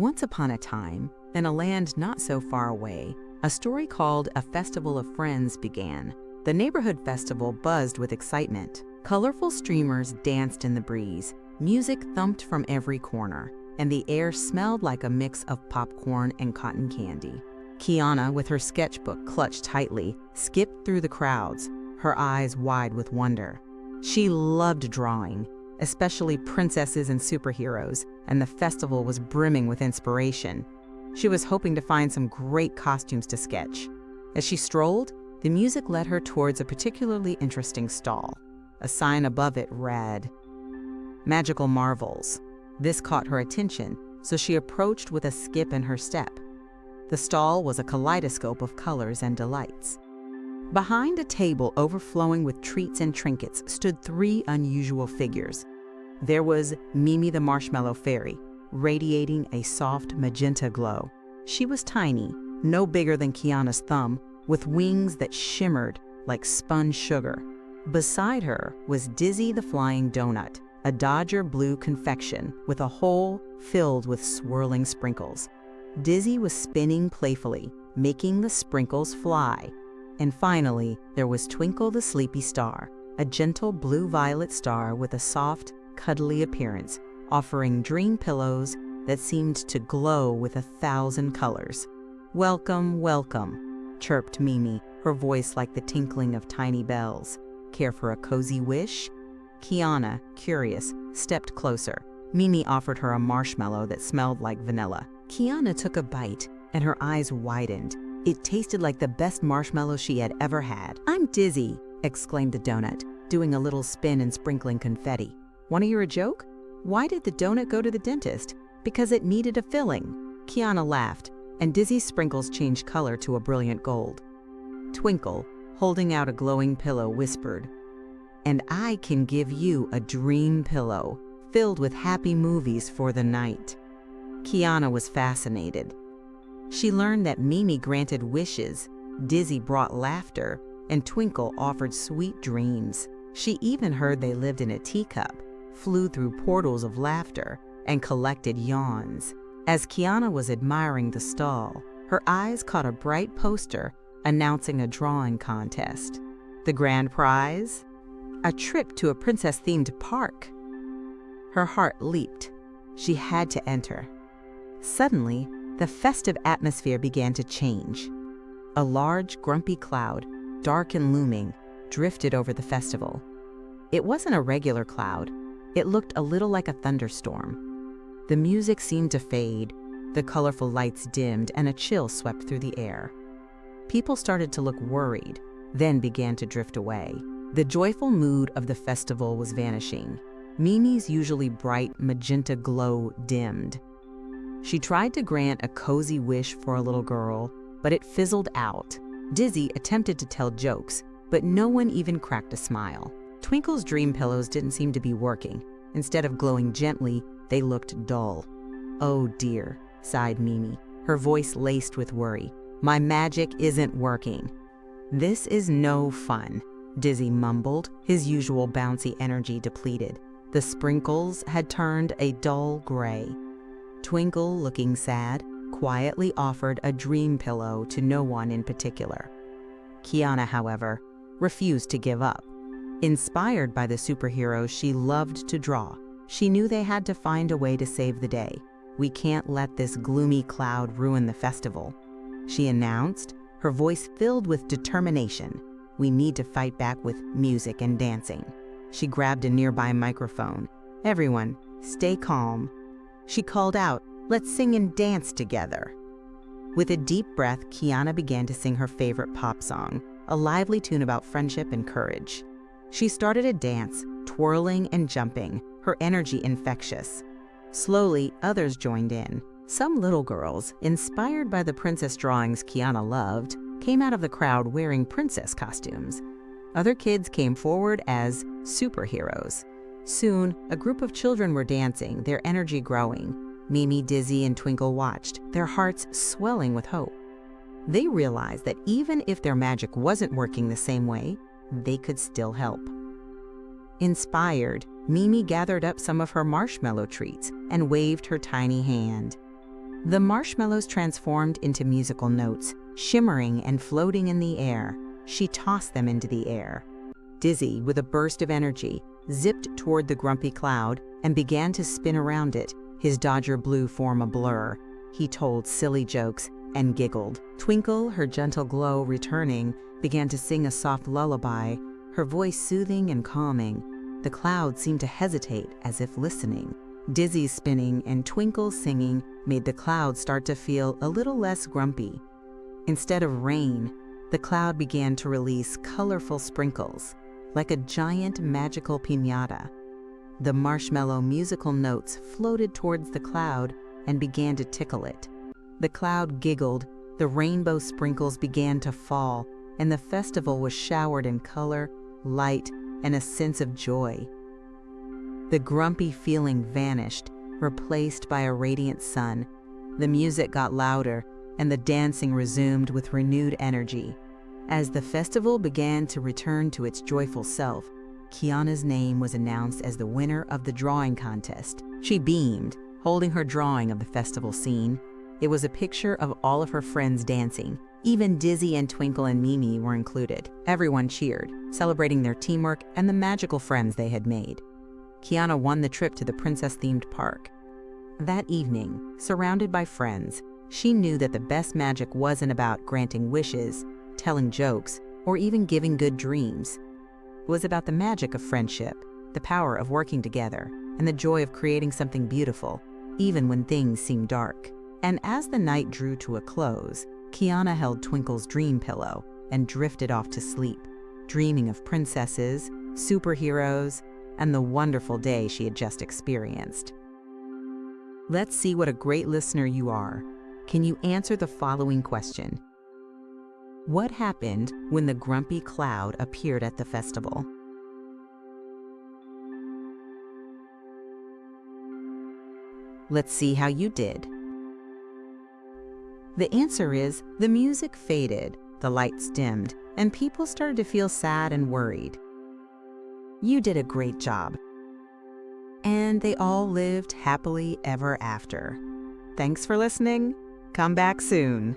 Once upon a time, in a land not so far away, a story called A Festival of Friends began. The neighborhood festival buzzed with excitement. Colorful streamers danced in the breeze, music thumped from every corner, and the air smelled like a mix of popcorn and cotton candy. Kiana, with her sketchbook clutched tightly, skipped through the crowds, her eyes wide with wonder. She loved drawing, especially princesses and superheroes, and the festival was brimming with inspiration. She was hoping to find some great costumes to sketch. As she strolled, the music led her towards a particularly interesting stall. A sign above it read, "Magical Marvels." This caught her attention, so she approached with a skip in her step. The stall was a kaleidoscope of colors and delights. Behind a table overflowing with treats and trinkets stood three unusual figures. There was Mimi the Marshmallow Fairy, radiating a soft magenta glow. She was tiny, no bigger than Kiana's thumb, with wings that shimmered like spun sugar. Beside her was Dizzy the Flying Donut, a Dodger blue confection with a hole filled with swirling sprinkles. Dizzy was spinning playfully, making the sprinkles fly. And finally, there was Twinkle the Sleepy Star, a gentle blue-violet star with a soft, cuddly appearance, offering dream pillows that seemed to glow with 1,000 colors. "Welcome, welcome," chirped Mimi, her voice like the tinkling of tiny bells. "Care for a cozy wish?" Kiana, curious, stepped closer. Mimi offered her a marshmallow that smelled like vanilla. Kiana took a bite, and her eyes widened. It tasted like the best marshmallow she had ever had. "I'm dizzy," exclaimed the donut, doing a little spin and sprinkling confetti. "Want to hear a joke? Why did the donut go to the dentist? Because it needed a filling." Kiana laughed, and Dizzy's sprinkles changed color to a brilliant gold. Twinkle, holding out a glowing pillow, whispered, "And I can give you a dream pillow filled with happy movies for the night." Kiana was fascinated. She learned that Mimi granted wishes, Dizzy brought laughter, and Twinkle offered sweet dreams. She even heard they lived in a teacup, flew through portals of laughter, and collected yawns. As Kiana was admiring the stall, her eyes caught a bright poster announcing a drawing contest. The grand prize? A trip to a princess-themed park. Her heart leaped. She had to enter. Suddenly, the festive atmosphere began to change. A large, grumpy cloud, dark and looming, drifted over the festival. It wasn't a regular cloud. It looked a little like a thunderstorm. The music seemed to fade, the colorful lights dimmed, and a chill swept through the air. People started to look worried, then began to drift away. The joyful mood of the festival was vanishing. Mimi's usually bright magenta glow dimmed. She tried to grant a cozy wish for a little girl, but it fizzled out. Dizzy attempted to tell jokes, but no one even cracked a smile. Twinkle's dream pillows didn't seem to be working. Instead of glowing gently, they looked dull. "Oh dear," sighed Mimi, her voice laced with worry. "My magic isn't working." "This is no fun," Dizzy mumbled, his usual bouncy energy depleted. The sprinkles had turned a dull gray. Twinkle, looking sad, quietly offered a dream pillow to no one in particular. Kiana, however, refused to give up. Inspired by the superheroes she loved to draw, she knew they had to find a way to save the day. "We can't let this gloomy cloud ruin the festival," she announced, her voice filled with determination. "We need to fight back with music and dancing." She grabbed a nearby microphone. "Everyone, stay calm." She called out, "Let's sing and dance together." With a deep breath, Kiana began to sing her favorite pop song, a lively tune about friendship and courage. She started a dance, twirling and jumping, her energy infectious. Slowly, others joined in. Some little girls, inspired by the princess drawings Kiana loved, came out of the crowd wearing princess costumes. Other kids came forward as superheroes. Soon, a group of children were dancing, their energy growing. Mimi, Dizzy, and Twinkle watched, their hearts swelling with hope. They realized that even if their magic wasn't working the same way, they could still help. Inspired, Mimi gathered up some of her marshmallow treats and waved her tiny hand. The marshmallows transformed into musical notes, shimmering and floating in the air. She tossed them into the air. Dizzy, with a burst of energy, zipped toward the grumpy cloud and began to spin around it, his Dodger blue form a blur. He told silly jokes and giggled. Twinkle, her gentle glow returning, began to sing a soft lullaby, her voice soothing and calming. The cloud seemed to hesitate as if listening. Dizzy's spinning and Twinkle's singing made the cloud start to feel a little less grumpy. Instead of rain, the cloud began to release colorful sprinkles, like a giant magical piñata. The marshmallow musical notes floated towards the cloud and began to tickle it. The cloud giggled, the rainbow sprinkles began to fall, and the festival was showered in color, light, and a sense of joy. The grumpy feeling vanished, replaced by a radiant sun. The music got louder, and the dancing resumed with renewed energy. As the festival began to return to its joyful self, Kiana's name was announced as the winner of the drawing contest. She beamed, holding her drawing of the festival scene. It was a picture of all of her friends dancing. Even Dizzy and Twinkle and Mimi were included. Everyone cheered, celebrating their teamwork and the magical friends they had made. Kiana won the trip to the princess-themed park. That evening, surrounded by friends, she knew that the best magic wasn't about granting wishes, telling jokes, or even giving good dreams. It was about the magic of friendship, the power of working together, and the joy of creating something beautiful, even when things seemed dark. And as the night drew to a close, Kiana held Twinkle's dream pillow and drifted off to sleep, dreaming of princesses, superheroes, and the wonderful day she had just experienced. Let's see what a great listener you are. Can you answer the following question? What happened when the grumpy cloud appeared at the festival? Let's see how you did. The answer is the music faded, the lights dimmed, and people started to feel sad and worried. You did a great job. And they all lived happily ever after. Thanks for listening. Come back soon.